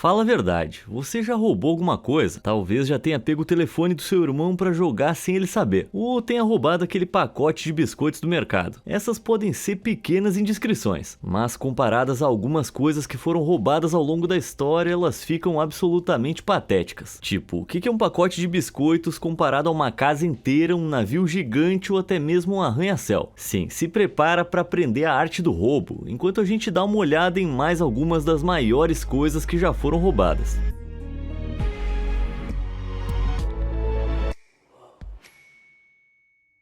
Fala a verdade, você já roubou alguma coisa? Talvez já tenha pego o telefone do seu irmão para jogar sem ele saber, ou tenha roubado aquele pacote de biscoitos do mercado. Essas podem ser pequenas indiscrições, mas comparadas a algumas coisas que foram roubadas ao longo da história, elas ficam absolutamente patéticas. Tipo, o que é um pacote de biscoitos comparado a uma casa inteira, um navio gigante ou até mesmo um arranha-céu? Sim, se prepara para aprender a arte do roubo, enquanto a gente dá uma olhada em mais algumas das maiores coisas que já foram roubadas.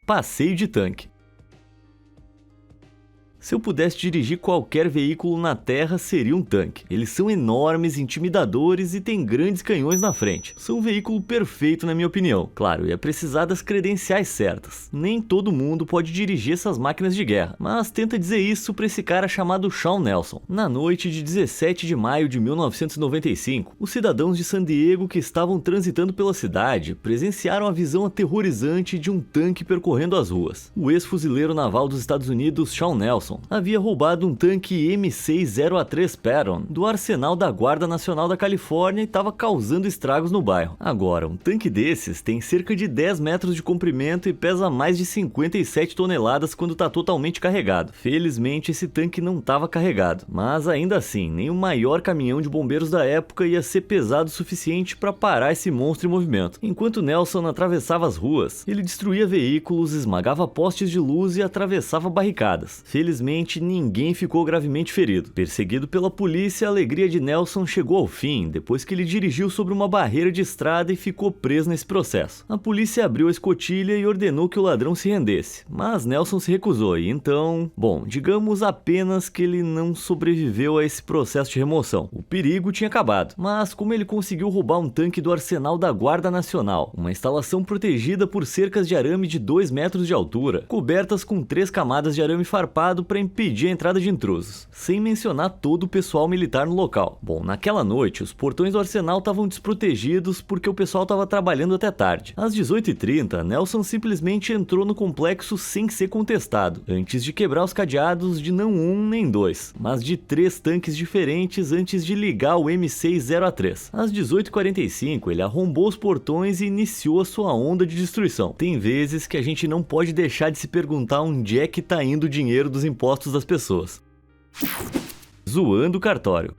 Passeio de tanque. Se eu pudesse dirigir qualquer veículo na Terra, seria um tanque. Eles são enormes, intimidadores e têm grandes canhões na frente. São um veículo perfeito na minha opinião. Claro, ia precisar das credenciais certas. Nem todo mundo pode dirigir essas máquinas de guerra, mas tenta dizer isso pra esse cara chamado Shawn Nelson. Na noite de 17 de maio de 1995, os cidadãos de San Diego que estavam transitando pela cidade presenciaram a visão aterrorizante de um tanque percorrendo as ruas. O ex-fuzileiro naval dos Estados Unidos, Shawn Nelson, havia roubado um tanque M60A3 Patton do arsenal da Guarda Nacional da Califórnia e estava causando estragos no bairro. Agora, um tanque desses tem cerca de 10 metros de comprimento e pesa mais de 57 toneladas quando está totalmente carregado. Felizmente, esse tanque não estava carregado, mas ainda assim, nem o maior caminhão de bombeiros da época ia ser pesado o suficiente para parar esse monstro em movimento. Enquanto Nelson atravessava as ruas, ele destruía veículos, esmagava postes de luz e atravessava barricadas. Felizmente, ninguém ficou gravemente ferido. Perseguido pela polícia, a alegria de Nelson chegou ao fim, depois que ele dirigiu sobre uma barreira de estrada e ficou preso nesse processo. A polícia abriu a escotilha e ordenou que o ladrão se rendesse, mas Nelson se recusou e então... Bom, digamos apenas que ele não sobreviveu a esse processo de remoção. O perigo tinha acabado, mas como ele conseguiu roubar um tanque do arsenal da Guarda Nacional, uma instalação protegida por cercas de arame de 2 metros de altura, cobertas com 3 camadas de arame farpado para impedir a entrada de intrusos, sem mencionar todo o pessoal militar no local. Bom, naquela noite, os portões do arsenal estavam desprotegidos porque o pessoal estava trabalhando até tarde. Às 18h30, Nelson simplesmente entrou no complexo sem ser contestado, antes de quebrar os cadeados de não um nem dois, mas de 3 tanques diferentes antes de ligar o M60A3. Às 18h45, ele arrombou os portões e iniciou a sua onda de destruição. Tem vezes que a gente não pode deixar de se perguntar onde é que tá indo o dinheiro dos impostos das pessoas. Zoando o cartório.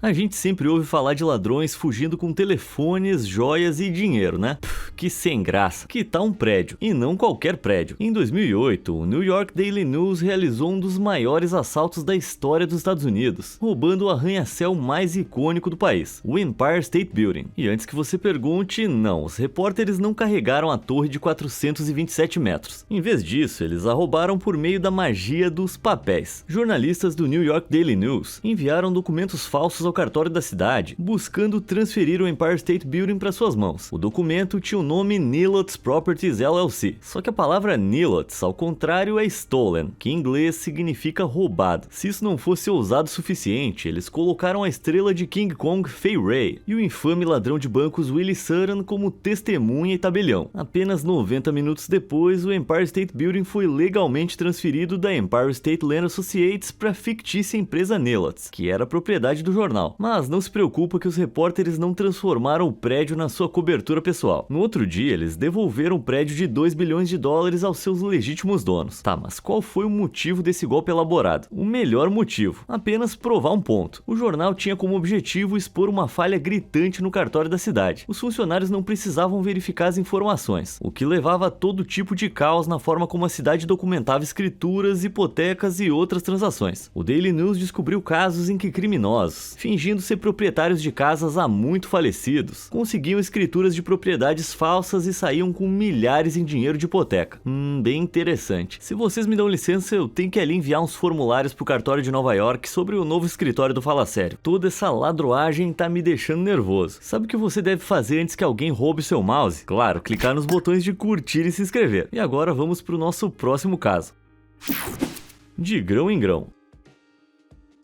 A gente sempre ouve falar de ladrões fugindo com telefones, joias e dinheiro, né? Que sem graça. Que tal um prédio? E não qualquer prédio. Em 2008, o New York Daily News realizou um dos maiores assaltos da história dos Estados Unidos, roubando o arranha-céu mais icônico do país, o Empire State Building. E antes que você pergunte, não, os repórteres não carregaram a torre de 427 metros. Em vez disso, eles a roubaram por meio da magia dos papéis. Jornalistas do New York Daily News enviaram documentos falsos ao cartório da cidade, buscando transferir o Empire State Building para suas mãos. O documento tinha o nome Nilots Properties LLC, só que a palavra Nilots, ao contrário, é stolen, que em inglês significa roubado. Se isso não fosse ousado o suficiente, eles colocaram a estrela de King Kong Fay Wray e o infame ladrão de bancos Willie Sutton como testemunha e tabelião. Apenas 90 minutos depois, o Empire State Building foi legalmente transferido da Empire State Land Associates para a fictícia empresa Nilots, que era propriedade do jornal. Mas não se preocupa que os repórteres não transformaram o prédio na sua cobertura pessoal. No outro dia, eles devolveram o prédio de 2 bilhões de dólares aos seus legítimos donos. Tá, mas qual foi o motivo desse golpe elaborado? O melhor motivo, apenas provar um ponto. O jornal tinha como objetivo expor uma falha gritante no cartório da cidade. Os funcionários não precisavam verificar as informações, o que levava a todo tipo de caos na forma como a cidade documentava escrituras, hipotecas e outras transações. O Daily News descobriu casos em que criminosos, fingindo ser proprietários de casas há muito falecidos, conseguiam escrituras de propriedades falsas e saíam com milhares em dinheiro de hipoteca. Bem interessante. Se vocês me dão licença, eu tenho que ali enviar uns formulários pro cartório de Nova York sobre o novo escritório do Fala Sério. Toda essa ladroagem tá me deixando nervoso. Sabe o que você deve fazer antes que alguém roube seu mouse? Claro, clicar nos botões de curtir e se inscrever. E agora vamos pro nosso próximo caso. De grão em grão.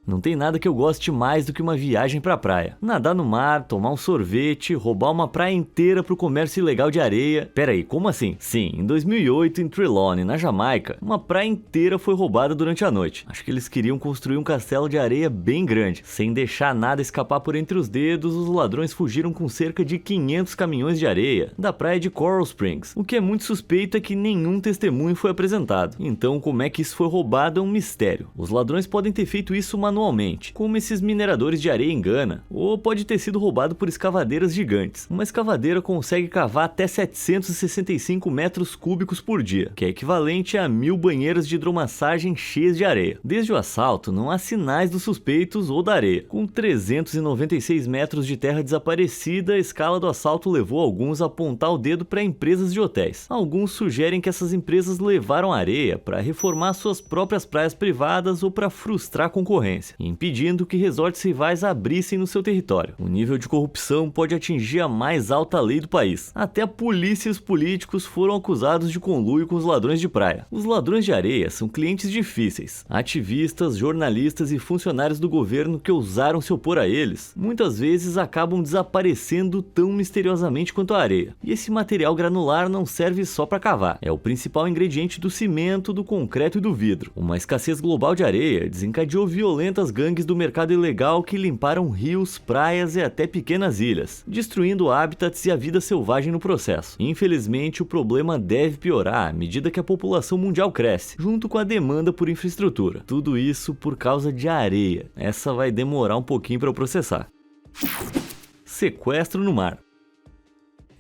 Não tem nada que eu goste mais do que uma viagem pra praia. Nadar no mar, tomar um sorvete, roubar uma praia inteira pro comércio ilegal de areia. Pera aí, como assim? Sim, em 2008, em Trelawney, na Jamaica, uma praia inteira foi roubada durante a noite. Acho que eles queriam construir um castelo de areia bem grande. Sem deixar nada escapar por entre os dedos, os ladrões fugiram com cerca de 500 caminhões de areia da praia de Coral Springs. O que é muito suspeito é que nenhum testemunho foi apresentado. Então, como é que isso foi roubado é um mistério. Os ladrões podem ter feito isso manualmente, como esses mineradores de areia em Gana, ou pode ter sido roubado por escavadeiras gigantes. Uma escavadeira consegue cavar até 765 metros cúbicos por dia, que é equivalente a 1000 banheiras de hidromassagem cheias de areia. Desde o assalto, não há sinais dos suspeitos ou da areia. Com 396 metros de terra desaparecida, a escala do assalto levou alguns a apontar o dedo para empresas de hotéis. Alguns sugerem que essas empresas levaram areia para reformar suas próprias praias privadas ou para frustrar a concorrência, impedindo que resorts rivais abrissem no seu território. O nível de corrupção pode atingir a mais alta lei do país. Até a polícia e os políticos foram acusados de conluio com os ladrões de praia. Os ladrões de areia são clientes difíceis. Ativistas, jornalistas e funcionários do governo que ousaram se opor a eles, muitas vezes acabam desaparecendo tão misteriosamente quanto a areia. E esse material granular não serve só para cavar. É o principal ingrediente do cimento, do concreto e do vidro. Uma escassez global de areia desencadeou violentas gangues do mercado ilegal que limparam rios, praias e até pequenas ilhas, destruindo hábitats e a vida selvagem no processo. Infelizmente, o problema deve piorar à medida que a população mundial cresce, junto com a demanda por infraestrutura. Tudo isso por causa de areia. Essa vai demorar um pouquinho para eu processar. Sequestro no mar.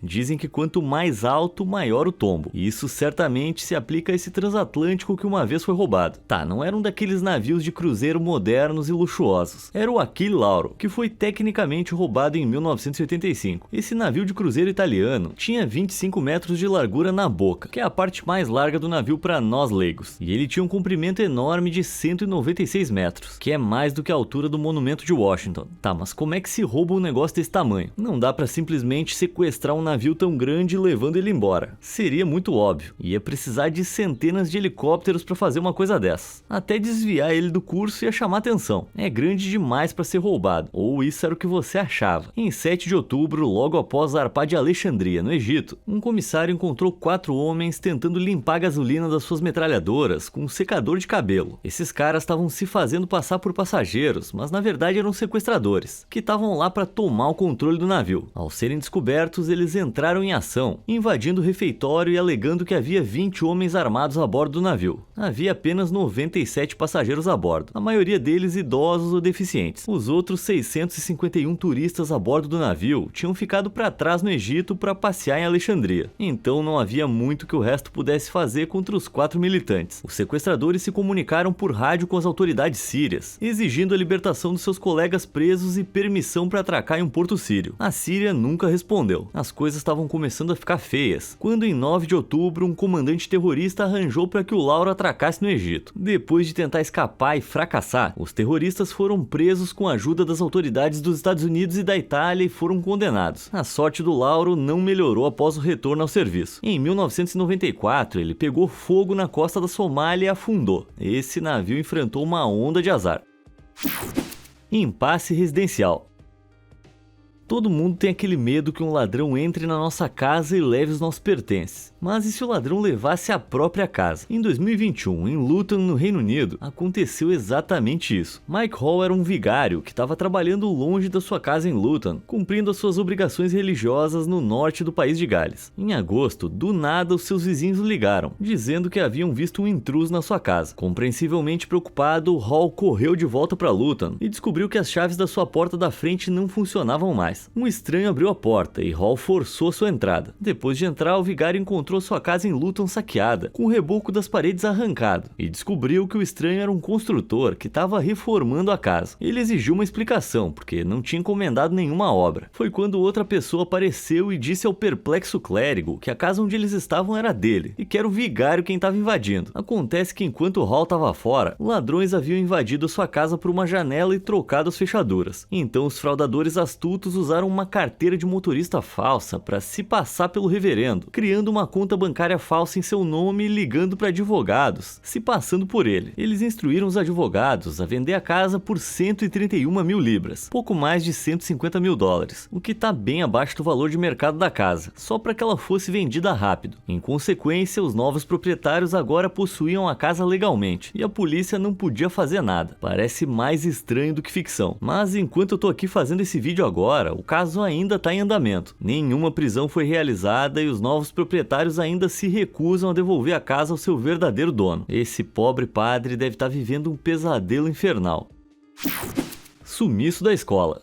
Dizem que quanto mais alto, maior o tombo. E isso certamente se aplica a esse transatlântico que uma vez foi roubado. Tá, não era um daqueles navios de cruzeiro modernos e luxuosos. Era o Achille Lauro, que foi tecnicamente roubado em 1985. Esse navio de cruzeiro italiano tinha 25 metros de largura na boca, que é a parte mais larga do navio para nós leigos. E ele tinha um comprimento enorme de 196 metros, que é mais do que a altura do monumento de Washington. Tá, mas como é que se rouba um negócio desse tamanho? Não dá para simplesmente sequestrar um navio tão grande levando ele embora. Seria muito óbvio. Ia precisar de centenas de helicópteros para fazer uma coisa dessas. Até desviar ele do curso ia chamar atenção. É grande demais para ser roubado. Ou isso era o que você achava. Em 7 de outubro, logo após zarpar de Alexandria, no Egito, um comissário encontrou 4 homens tentando limpar a gasolina das suas metralhadoras com um secador de cabelo. Esses caras estavam se fazendo passar por passageiros, mas na verdade eram sequestradores, que estavam lá para tomar o controle do navio. Ao serem descobertos, eles entraram em ação, invadindo o refeitório e alegando que havia 20 homens armados a bordo do navio. Havia apenas 97 passageiros a bordo, a maioria deles idosos ou deficientes. Os outros 651 turistas a bordo do navio tinham ficado para trás no Egito para passear em Alexandria. Então não havia muito que o resto pudesse fazer contra os 4 militantes. Os sequestradores se comunicaram por rádio com as autoridades sírias, exigindo a libertação dos seus colegas presos e permissão para atracar em um porto sírio. A Síria nunca respondeu. As coisas estavam começando a ficar feias, quando em 9 de outubro um comandante terrorista arranjou para que o Lauro atracasse no Egito. Depois de tentar escapar e fracassar, os terroristas foram presos com a ajuda das autoridades dos Estados Unidos e da Itália e foram condenados. A sorte do Lauro não melhorou após o retorno ao serviço. Em 1994, ele pegou fogo na costa da Somália e afundou. Esse navio enfrentou uma onda de azar. Impasse residencial. Todo mundo tem aquele medo que um ladrão entre na nossa casa e leve os nossos pertences. Mas e se o ladrão levasse a própria casa? Em 2021, em Luton, no Reino Unido, aconteceu exatamente isso. Mike Hall era um vigário que estava trabalhando longe da sua casa em Luton, cumprindo as suas obrigações religiosas no norte do país de Gales. Em agosto, do nada, os seus vizinhos ligaram, dizendo que haviam visto um intruso na sua casa. Compreensivelmente preocupado, Hall correu de volta para Luton e descobriu que as chaves da sua porta da frente não funcionavam mais. Um estranho abriu a porta e Hall forçou sua entrada. Depois de entrar, o vigário encontrou sua casa em Luton saqueada, com o reboco das paredes arrancado, e descobriu que o estranho era um construtor que estava reformando a casa. Ele exigiu uma explicação, porque não tinha encomendado nenhuma obra. Foi quando outra pessoa apareceu e disse ao perplexo clérigo que a casa onde eles estavam era dele, e que era o vigário quem estava invadindo. Acontece que enquanto Hall estava fora, ladrões haviam invadido sua casa por uma janela e trocado as fechaduras. Então os fraudadores astutos usaram usaram uma carteira de motorista falsa para se passar pelo reverendo, criando uma conta bancária falsa em seu nome e ligando para advogados, se passando por ele. Eles instruíram os advogados a vender a casa por 131 mil libras, pouco mais de 150 mil dólares, o que está bem abaixo do valor de mercado da casa, só para que ela fosse vendida rápido. Em consequência, os novos proprietários agora possuíam a casa legalmente, e a polícia não podia fazer nada. Parece mais estranho do que ficção. Mas enquanto eu tô aqui fazendo esse vídeo agora, o caso ainda está em andamento. Nenhuma prisão foi realizada e os novos proprietários ainda se recusam a devolver a casa ao seu verdadeiro dono. Esse pobre padre deve estar vivendo um pesadelo infernal. Sumiço da escola.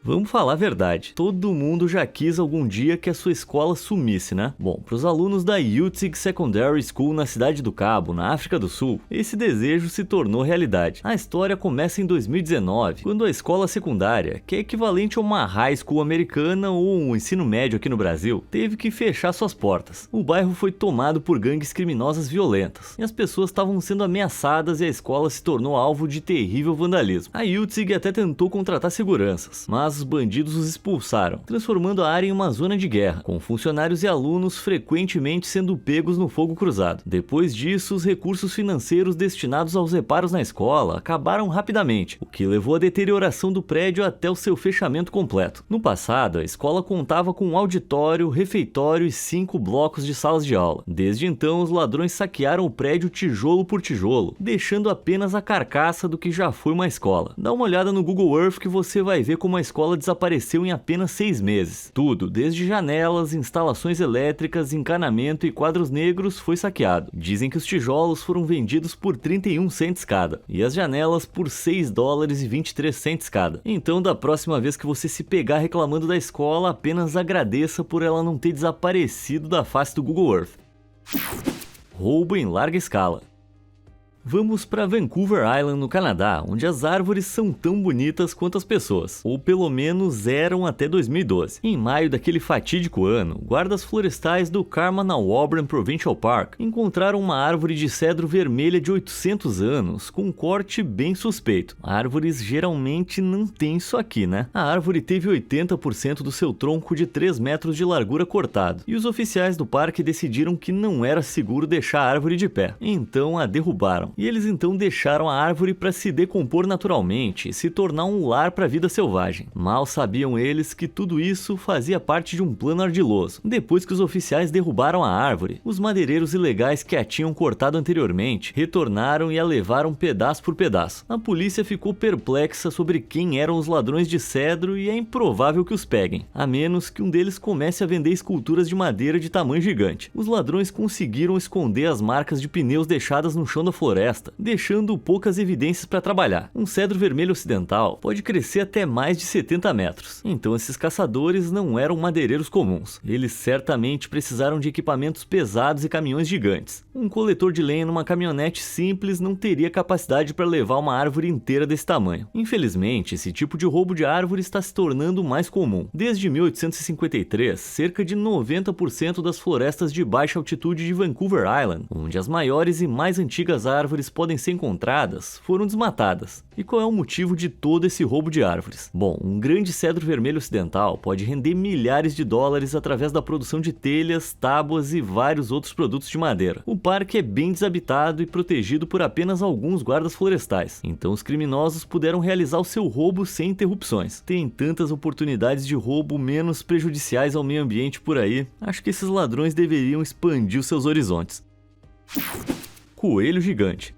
Vamos falar a verdade, todo mundo já quis algum dia que a sua escola sumisse, né? Bom, para os alunos da Utsig Secondary School na Cidade do Cabo, na África do Sul, esse desejo se tornou realidade. A história começa em 2019, quando a escola secundária, que é equivalente a uma high school americana ou um ensino médio aqui no Brasil, teve que fechar suas portas. O bairro foi tomado por gangues criminosas violentas, e as pessoas estavam sendo ameaçadas e a escola se tornou alvo de terrível vandalismo. A Utsig até tentou contratar seguranças, mas os bandidos os expulsaram, transformando a área em uma zona de guerra, com funcionários e alunos frequentemente sendo pegos no fogo cruzado. Depois disso, os recursos financeiros destinados aos reparos na escola acabaram rapidamente, o que levou à deterioração do prédio até o seu fechamento completo. No passado, a escola contava com um auditório, refeitório e 5 blocos de salas de aula. Desde então, os ladrões saquearam o prédio tijolo por tijolo, deixando apenas a carcaça do que já foi uma escola. Dá uma olhada no Google Earth que você vai ver como a escola desapareceu em apenas 6 meses. Tudo, desde janelas, instalações elétricas, encanamento e quadros negros, foi saqueado. Dizem que os tijolos foram vendidos por 31 cents cada, e as janelas por 6 dólares e 23 cents cada. Então, da próxima vez que você se pegar reclamando da escola, apenas agradeça por ela não ter desaparecido da face do Google Earth. Roubo em larga escala. Vamos para Vancouver Island, no Canadá, onde as árvores são tão bonitas quanto as pessoas, ou pelo menos eram até 2012. Em maio daquele fatídico ano, guardas florestais do Carmanawabran Provincial Park encontraram uma árvore de cedro vermelha de 800 anos, com um corte bem suspeito. Árvores geralmente não têm isso aqui, né? A árvore teve 80% do seu tronco de 3 metros de largura cortado, e os oficiais do parque decidiram que não era seguro deixar a árvore de pé, então a derrubaram. E eles então deixaram a árvore para se decompor naturalmente e se tornar um lar para a vida selvagem. Mal sabiam eles que tudo isso fazia parte de um plano ardiloso. Depois que os oficiais derrubaram a árvore, os madeireiros ilegais que a tinham cortado anteriormente retornaram e a levaram pedaço por pedaço. A polícia ficou perplexa sobre quem eram os ladrões de cedro e é improvável que os peguem, a menos que um deles comece a vender esculturas de madeira de tamanho gigante. Os ladrões conseguiram esconder as marcas de pneus deixadas no chão da floresta, deixando poucas evidências para trabalhar. Um cedro vermelho ocidental pode crescer até mais de 70 metros, então esses caçadores não eram madeireiros comuns. Eles certamente precisaram de equipamentos pesados e caminhões gigantes. Um coletor de lenha numa caminhonete simples não teria capacidade para levar uma árvore inteira desse tamanho. Infelizmente, esse tipo de roubo de árvore está se tornando mais comum. Desde 1853, cerca de 90% das florestas de baixa altitude de Vancouver Island, onde as maiores e mais antigas árvores podem ser encontradas, foram desmatadas. E qual é o motivo de todo esse roubo de árvores? Bom, um grande cedro vermelho ocidental pode render milhares de dólares através da produção de telhas, tábuas e vários outros produtos de madeira. O parque é bem desabitado e protegido por apenas alguns guardas florestais, então os criminosos puderam realizar o seu roubo sem interrupções. Tem tantas oportunidades de roubo menos prejudiciais ao meio ambiente por aí, acho que esses ladrões deveriam expandir os seus horizontes. Coelho gigante.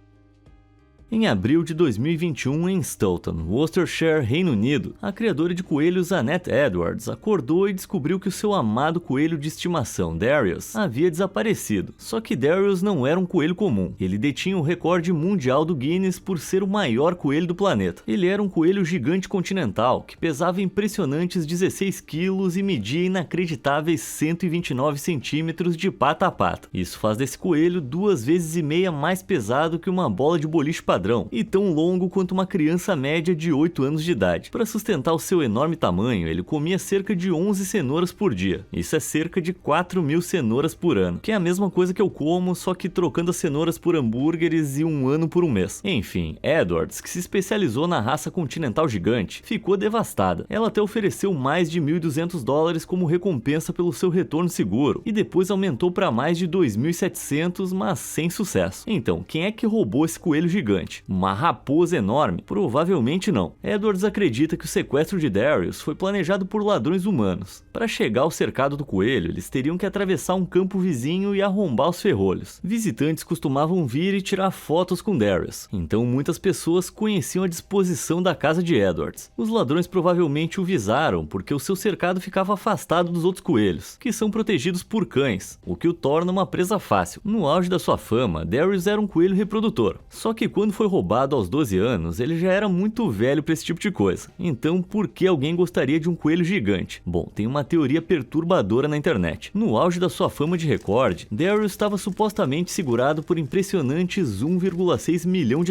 Em abril de 2021, em Stoughton, Worcestershire, Reino Unido, a criadora de coelhos Annette Edwards acordou e descobriu que o seu amado coelho de estimação, Darius, havia desaparecido. Só que Darius não era um coelho comum. Ele detinha o recorde mundial do Guinness por ser o maior coelho do planeta. Ele era um coelho gigante continental, que pesava impressionantes 16 quilos e media inacreditáveis 129 centímetros de pata a pata. Isso faz desse coelho 2,5 vezes mais pesado que uma bola de boliche padrão. padrão e tão longo quanto uma criança média de 8 anos de idade. Para sustentar o seu enorme tamanho, ele comia cerca de 11 cenouras por dia. Isso é cerca de 4.000 cenouras por ano, que é a mesma coisa que eu como, só que trocando as cenouras por hambúrgueres e um ano por um mês. Enfim, Edwards, que se especializou na raça continental gigante, ficou devastada. Ela até ofereceu mais de $1.200 como recompensa pelo seu retorno seguro, e depois aumentou para mais de 2.700, mas sem sucesso. Então, quem é que roubou esse coelho gigante? Uma raposa enorme? Provavelmente não. Edwards acredita que o sequestro de Darius foi planejado por ladrões humanos. Para chegar ao cercado do coelho, eles teriam que atravessar um campo vizinho e arrombar os ferrolhos. Visitantes costumavam vir e tirar fotos com Darius, então muitas pessoas conheciam a disposição da casa de Edwards. Os ladrões provavelmente o visaram porque o seu cercado ficava afastado dos outros coelhos, que são protegidos por cães, o que o torna uma presa fácil. No auge da sua fama, Darius era um coelho reprodutor, só que quando foi roubado aos 12 anos, ele já era muito velho para esse tipo de coisa. Então, por que alguém gostaria de um coelho gigante? Bom, tem uma teoria perturbadora na internet. No auge da sua fama de recorde, Darius estava supostamente segurado por impressionantes $1,6 milhão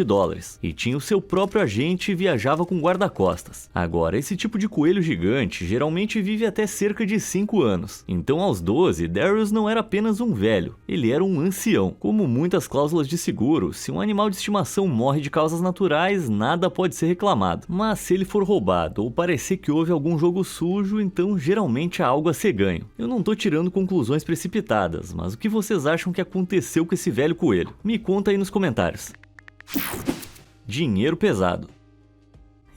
e tinha o seu próprio agente e viajava com guarda-costas. Agora, esse tipo de coelho gigante geralmente vive até cerca de 5 anos. Então, aos 12, Darius não era apenas um velho, ele era um ancião. Como muitas cláusulas de seguro, se um animal de estimação morre de causas naturais, nada pode ser reclamado. Mas se ele for roubado ou parecer que houve algum jogo sujo, então geralmente há algo a ser ganho. Eu não tô tirando conclusões precipitadas, mas o que vocês acham que aconteceu com esse velho coelho? Me conta aí nos comentários. Dinheiro pesado.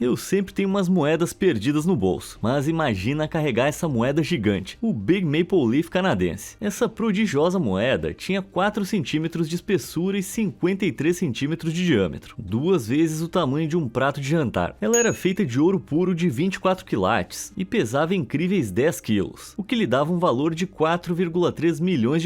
Eu sempre tenho umas moedas perdidas no bolso, mas imagina carregar essa moeda gigante, o Big Maple Leaf canadense. Essa prodigiosa moeda tinha 4 centímetros de espessura e 53 centímetros de diâmetro, 2 vezes o tamanho de um prato de jantar. Ela era feita de ouro puro de 24 quilates e pesava incríveis 10 quilos, o que lhe dava um valor de $4,3 milhões.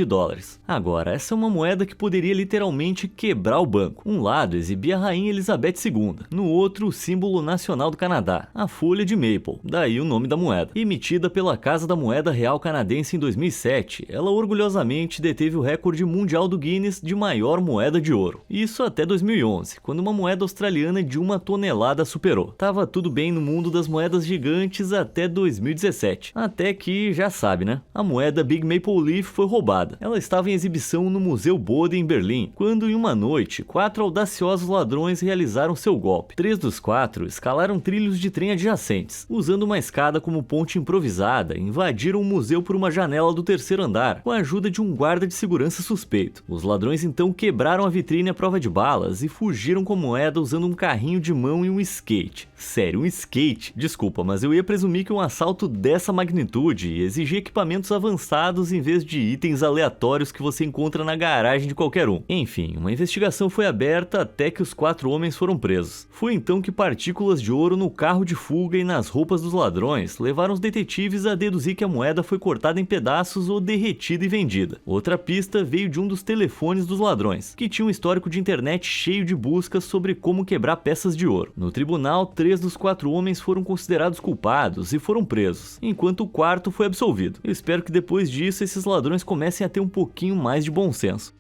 Agora, essa é uma moeda que poderia literalmente quebrar o banco. Um lado exibia a Rainha Elizabeth II, no outro o símbolo nacional do Canadá, a folha de maple, daí o nome da moeda. Emitida pela Casa da Moeda Real Canadense em 2007, ela orgulhosamente deteve o recorde mundial do Guinness de maior moeda de ouro. Isso até 2011, quando uma moeda australiana de 1 tonelada superou. Tava tudo bem no mundo das moedas gigantes até 2017. Até que, já sabe, né? A moeda Big Maple Leaf foi roubada. Ela estava em exibição no Museu Bode em Berlim, quando em uma noite, 4 audaciosos ladrões realizaram seu golpe. 3 dos 4 escalaram trilhos de trem adjacentes. Usando uma escada como ponte improvisada, invadiram o museu por uma janela do 3º andar, com a ajuda de um guarda de segurança suspeito. Os ladrões então quebraram a vitrine à prova de balas e fugiram com a moeda usando um carrinho de mão e um skate. Sério, um skate? Desculpa, mas eu ia presumir que um assalto dessa magnitude exigia equipamentos avançados em vez de itens aleatórios que você encontra na garagem de qualquer um. Enfim, uma investigação foi aberta até que os 4 homens foram presos. Foi então que partículas de ouro no carro de fuga e nas roupas dos ladrões levaram os detetives a deduzir que a moeda foi cortada em pedaços ou derretida e vendida. Outra pista veio de um dos telefones dos ladrões, que tinha um histórico de internet cheio de buscas sobre como quebrar peças de ouro. No tribunal, 3 dos 4 homens foram considerados culpados e foram presos, enquanto o 4º foi absolvido. Eu espero que depois disso esses ladrões comecem a ter um pouquinho mais de bom senso.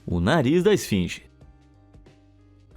O nariz da esfinge.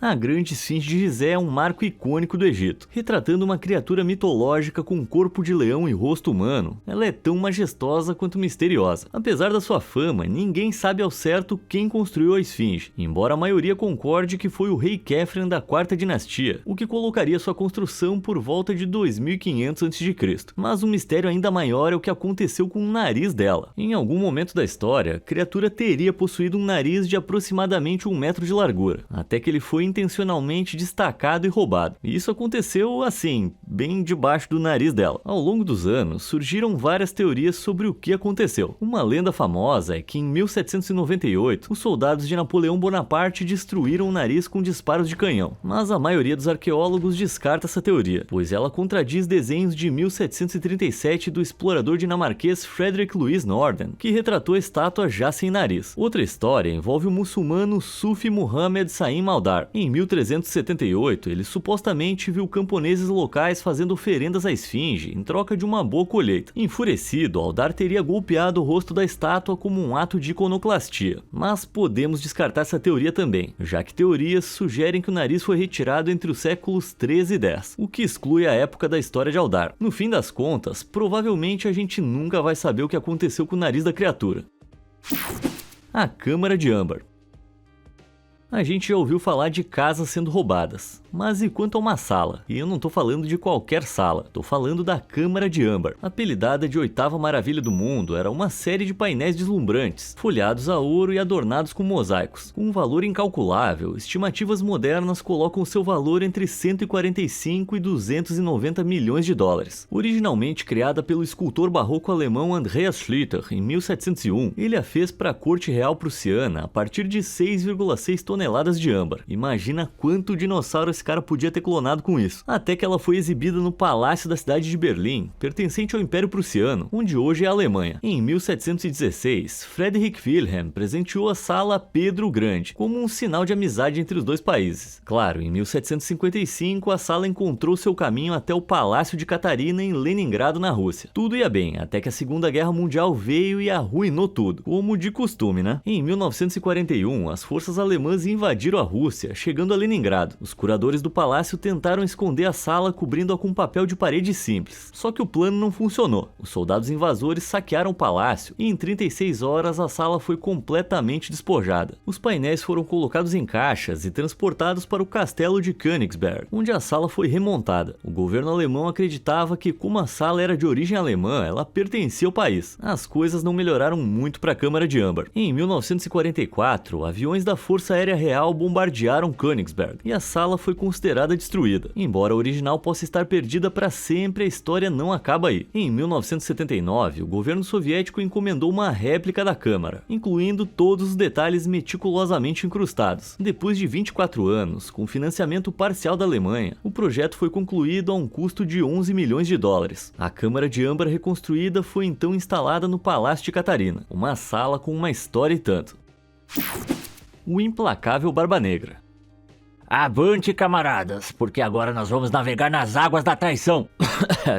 A grande esfinge de Gizé é um marco icônico do Egito, retratando uma criatura mitológica com corpo de leão e rosto humano. Ela é tão majestosa quanto misteriosa. Apesar da sua fama, ninguém sabe ao certo quem construiu a esfinge, embora a maioria concorde que foi o rei Khafre da 4ª dinastia, o que colocaria sua construção por volta de 2500 a.C. Mas um mistério ainda maior é o que aconteceu com o nariz dela. Em algum momento da história, a criatura teria possuído um nariz de aproximadamente 1 metro de largura, até que ele foi intencionalmente destacado e roubado. E isso aconteceu assim, bem debaixo do nariz dela. Ao longo dos anos, surgiram várias teorias sobre o que aconteceu. Uma lenda famosa é que em 1798, os soldados de Napoleão Bonaparte destruíram o nariz com disparos de canhão. Mas a maioria dos arqueólogos descarta essa teoria, pois ela contradiz desenhos de 1737 do explorador dinamarquês Frederick Louis Norden, que retratou a estátua já sem nariz. Outra história envolve o muçulmano Sufi Muhammad Saim Maldar, Em 1378, ele supostamente viu camponeses locais fazendo oferendas à esfinge em troca de uma boa colheita. Enfurecido, Aldar teria golpeado o rosto da estátua como um ato de iconoclastia. Mas podemos descartar essa teoria também, já que teorias sugerem que o nariz foi retirado entre os séculos 13 e 10, o que exclui a época da história de Aldar. No fim das contas, provavelmente a gente nunca vai saber o que aconteceu com o nariz da criatura. A Câmara de Âmbar. A gente já ouviu falar de casas sendo roubadas, mas e quanto a uma sala? E eu não tô falando de qualquer sala, tô falando da Câmara de Âmbar. Apelidada de oitava maravilha do mundo, era uma série de painéis deslumbrantes, folhados a ouro e adornados com mosaicos. Com um valor incalculável, estimativas modernas colocam seu valor entre 145 e 290 milhões de dólares. Originalmente criada pelo escultor barroco alemão Andreas Schlitter em 1701, ele a fez para a corte real prussiana a partir de 6,6 toneladas de âmbar. Imagina quanto dinossauro esse cara podia ter clonado com isso. Até que ela foi exibida no Palácio da cidade de Berlim, pertencente ao Império Prussiano, onde hoje é a Alemanha. Em 1716, Friedrich Wilhelm presenteou a sala a Pedro o Grande, como um sinal de amizade entre os dois países. Claro, em 1755 a sala encontrou seu caminho até o Palácio de Catarina em Leningrado, na Rússia. Tudo ia bem, até que a Segunda Guerra Mundial veio e arruinou tudo, como de costume, né? Em 1941, as forças alemãs invadiram a Rússia, chegando a Leningrado. Os curadores do palácio tentaram esconder a sala cobrindo-a com papel de parede simples. Só que o plano não funcionou. Os soldados invasores saquearam o palácio e em 36 horas a sala foi completamente despojada. Os painéis foram colocados em caixas e transportados para o castelo de Königsberg, onde a sala foi remontada. O governo alemão acreditava que, como a sala era de origem alemã, ela pertencia ao país. As coisas não melhoraram muito para a Câmara de Âmbar. Em 1944, aviões da Força Aérea Real bombardearam Königsberg e a sala foi considerada destruída. Embora a original possa estar perdida para sempre, a história não acaba aí. Em 1979, o governo soviético encomendou uma réplica da Câmara, incluindo todos os detalhes meticulosamente incrustados. Depois de 24 anos, com financiamento parcial da Alemanha, o projeto foi concluído a um custo de 11 milhões de dólares. A Câmara de Âmbar reconstruída foi então instalada no Palácio de Catarina, uma sala com uma história e tanto. O implacável Barba Negra. Avante, camaradas, porque agora nós vamos navegar nas águas da traição.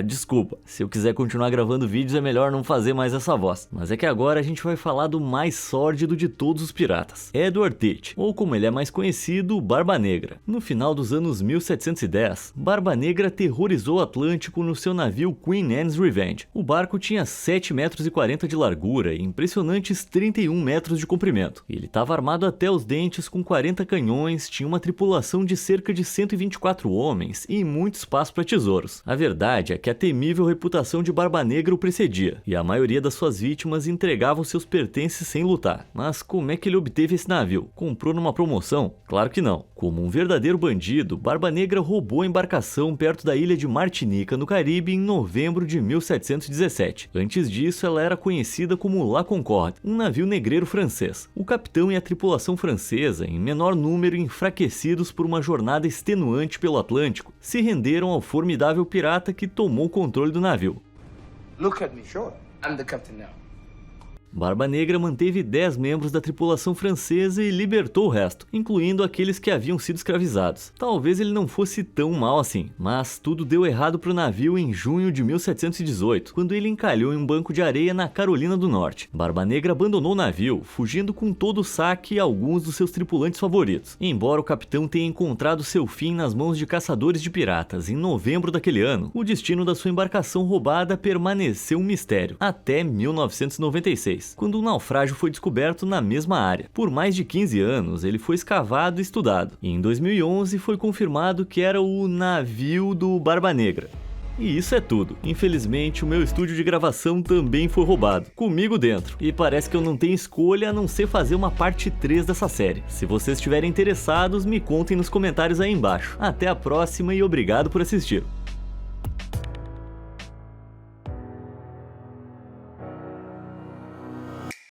Desculpa, se eu quiser continuar gravando vídeos é melhor não fazer mais essa voz. Mas é que agora a gente vai falar do mais sórdido de todos os piratas, Edward Teach, ou como ele é mais conhecido, Barba Negra. No final dos anos 1710, Barba Negra aterrorizou o Atlântico no seu navio Queen Anne's Revenge. O barco tinha 7,40 metros de largura e impressionantes 31 metros de comprimento. Ele estava armado até os dentes com 40 canhões, tinha uma tripulação de cerca de 124 homens e muito espaço para tesouros. A verdade é que a temível reputação de Barba Negra o precedia, e a maioria das suas vítimas entregavam seus pertences sem lutar. Mas como é que ele obteve esse navio? Comprou numa promoção? Claro que não. Como um verdadeiro bandido, Barba Negra roubou a embarcação perto da ilha de Martinica, no Caribe, em novembro de 1717. Antes disso, ela era conhecida como La Concorde, um navio negreiro francês. O capitão e a tripulação francesa, em menor número e enfraquecidos por uma jornada extenuante pelo Atlântico, se renderam ao formidável pirata que tomou o controle do navio. Look at me. Sure. I'm the captain now. Barba Negra manteve 10 membros da tripulação francesa e libertou o resto, incluindo aqueles que haviam sido escravizados. Talvez ele não fosse tão mal assim, mas tudo deu errado para o navio em junho de 1718, quando ele encalhou em um banco de areia na Carolina do Norte. Barba Negra abandonou o navio, fugindo com todo o saque e alguns dos seus tripulantes favoritos. Embora o capitão tenha encontrado seu fim nas mãos de caçadores de piratas em novembro daquele ano, o destino da sua embarcação roubada permaneceu um mistério, até 1996. Quando um naufrágio foi descoberto na mesma área. Por mais de 15 anos, ele foi escavado e estudado, e em 2011 foi confirmado que era o navio do Barba Negra. E isso é tudo. Infelizmente, o meu estúdio de gravação também foi roubado, comigo dentro, e parece que eu não tenho escolha a não ser fazer uma parte 3 dessa série. Se vocês estiverem interessados, me contem nos comentários aí embaixo. Até a próxima e obrigado por assistir.